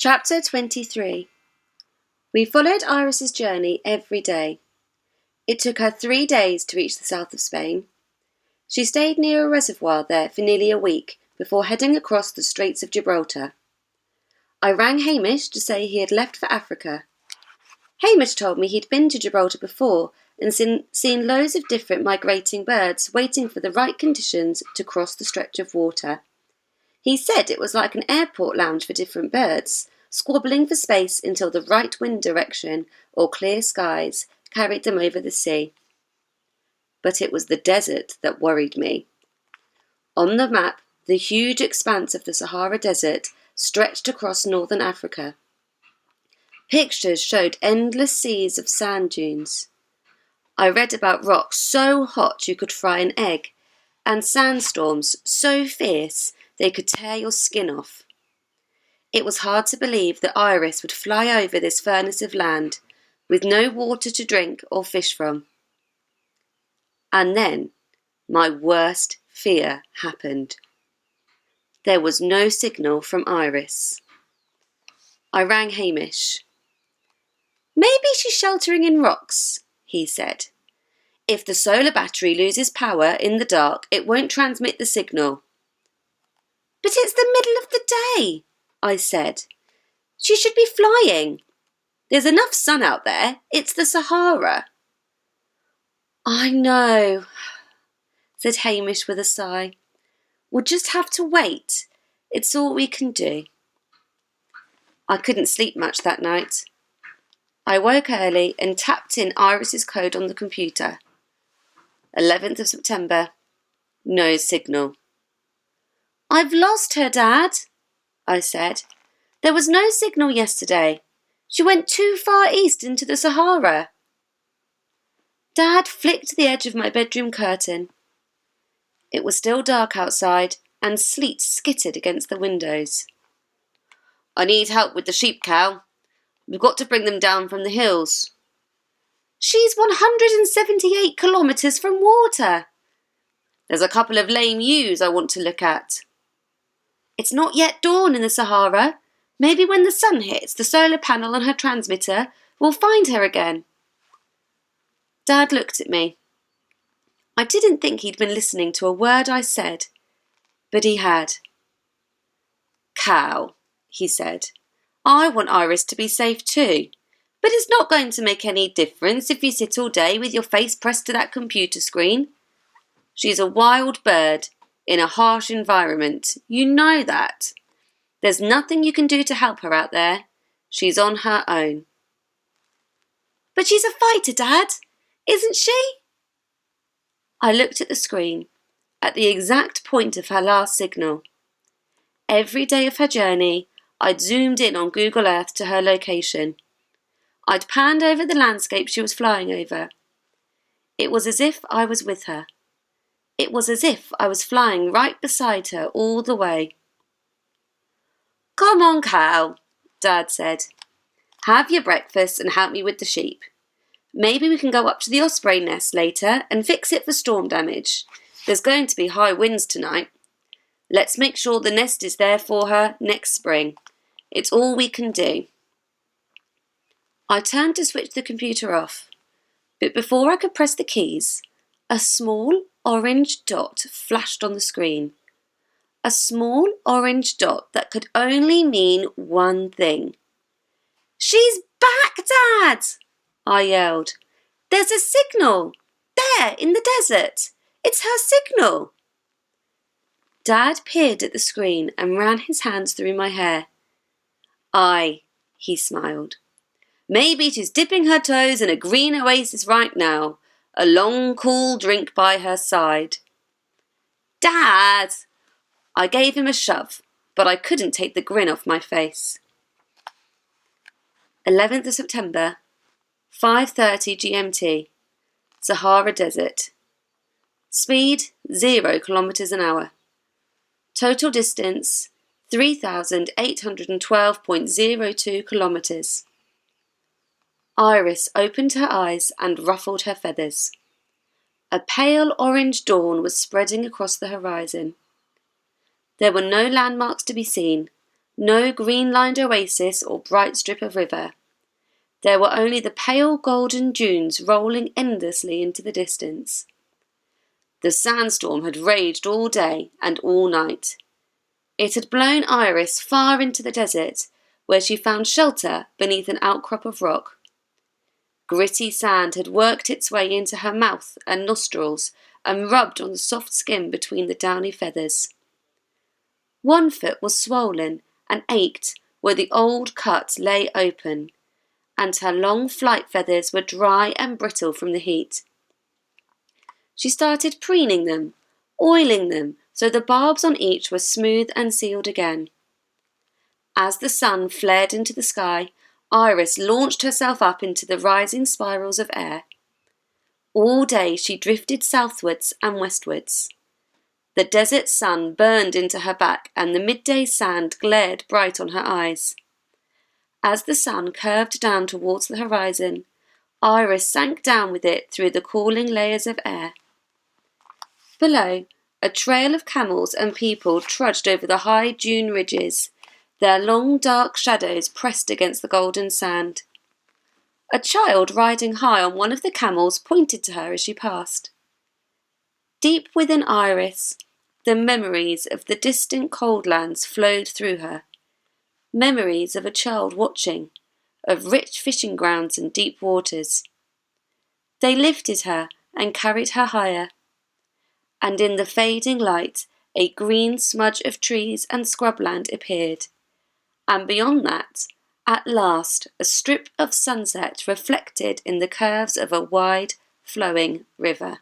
Chapter 23. We followed Iris's journey every day. It took her 3 days to reach the south of Spain. She stayed near a reservoir there for nearly a week before heading across the Straits of Gibraltar. I rang Hamish to say he had left for Africa. Hamish told me he'd been to Gibraltar before and seen loads of different migrating birds waiting for the right conditions to cross the stretch of water. He said it was like an airport lounge for different birds, squabbling for space until the right wind direction or clear skies carried them over the sea. But it was the desert that worried me. On the map, the huge expanse of the Sahara Desert stretched across northern Africa. Pictures showed endless seas of sand dunes. I read about rocks so hot you could fry an egg, and sandstorms so fierce they could tear your skin off. It was hard to believe that Iris would fly over this furnace of land, with no water to drink or fish from. And then, my worst fear happened. There was no signal from Iris. I rang Hamish. "Maybe she's sheltering in rocks," he said. "If the solar battery loses power in the dark, it won't transmit the signal." "But it's the middle of the day," I said. "She should be flying. There's enough sun out there. It's the Sahara." "I know," said Hamish with a sigh. "We'll just have to wait. It's all we can do." I couldn't sleep much that night. I woke early and tapped in Iris's code on the computer. 11th of September. No signal. "I've lost her, Dad," I said. "There was no signal yesterday. She went too far east into the Sahara." Dad flicked the edge of my bedroom curtain. It was still dark outside, and sleet skittered against the windows. "I need help with the sheep, Cal. We've got to bring them down from the hills." "She's 178 kilometres from water." "There's a couple of lame ewes I want to look at." "It's not yet dawn in the Sahara. Maybe when the sun hits the solar panel on her transmitter, we'll find her again." Dad looked at me. I didn't think he'd been listening to a word I said, but he had. "Cal," he said, "I want Iris to be safe too, but it's not going to make any difference if you sit all day with your face pressed to that computer screen. She's a wild bird in a harsh environment. You know that. There's nothing you can do to help her out there. She's on her own." "But she's a fighter, Dad, isn't she?" I looked at the screen, at the exact point of her last signal. Every day of her journey, I'd zoomed in on Google Earth to her location. I'd panned over the landscape she was flying over. It was as if I was with her. It was as if I was flying right beside her all the way. "Come on, Cal," Dad said. "Have your breakfast and help me with the sheep. Maybe we can go up to the osprey nest later and fix it for storm damage. There's going to be high winds tonight. Let's make sure the nest is there for her next spring. It's all we can do." I turned to switch the computer off, but before I could press the keys, a small orange dot flashed on the screen. A small orange dot that could only mean one thing. "She's back, Dad!" I yelled. "There's a signal! There, in the desert! It's her signal!" Dad peered at the screen and ran his hands through my hair. "Aye," he smiled. "Maybe she's dipping her toes in a green oasis right now, a long, cool drink by her side." "Dad!" I gave him a shove, but I couldn't take the grin off my face. 11th of September, 5:30 GMT, Sahara Desert. Speed 0 kilometres an hour. Total distance 3,812.02 kilometres. Iris opened her eyes and ruffled her feathers. A pale orange dawn was spreading across the horizon. There were no landmarks to be seen, No green-lined oasis or bright strip of river. There were only the pale golden dunes rolling endlessly into the distance. The sandstorm had raged all day and all night. It had blown Iris far into the desert, where she found shelter beneath an outcrop of rock. Gritty sand had worked its way into her mouth and nostrils and rubbed on the soft skin between the downy feathers. One foot was swollen and ached where the old cut lay open, and her long flight feathers were dry and brittle from the heat. She started preening them, oiling them so the barbs on each were smooth and sealed again. As the sun flared into the sky, Iris launched herself up into the rising spirals of air. All day she drifted southwards and westwards. The desert sun burned into her back and the midday sand glared bright on her eyes. As the sun curved down towards the horizon, Iris sank down with it through the cooling layers of air. Below, a trail of camels and people trudged over the high dune ridges, their long dark shadows pressed against the golden sand. A child riding high on one of the camels pointed to her as she passed. Deep within Iris, the memories of the distant cold lands flowed through her. Memories of a child watching, of rich fishing grounds and deep waters. They lifted her and carried her higher. And in the fading light, a green smudge of trees and scrubland appeared. And beyond that, at last, a strip of sunset reflected in the curves of a wide, flowing river.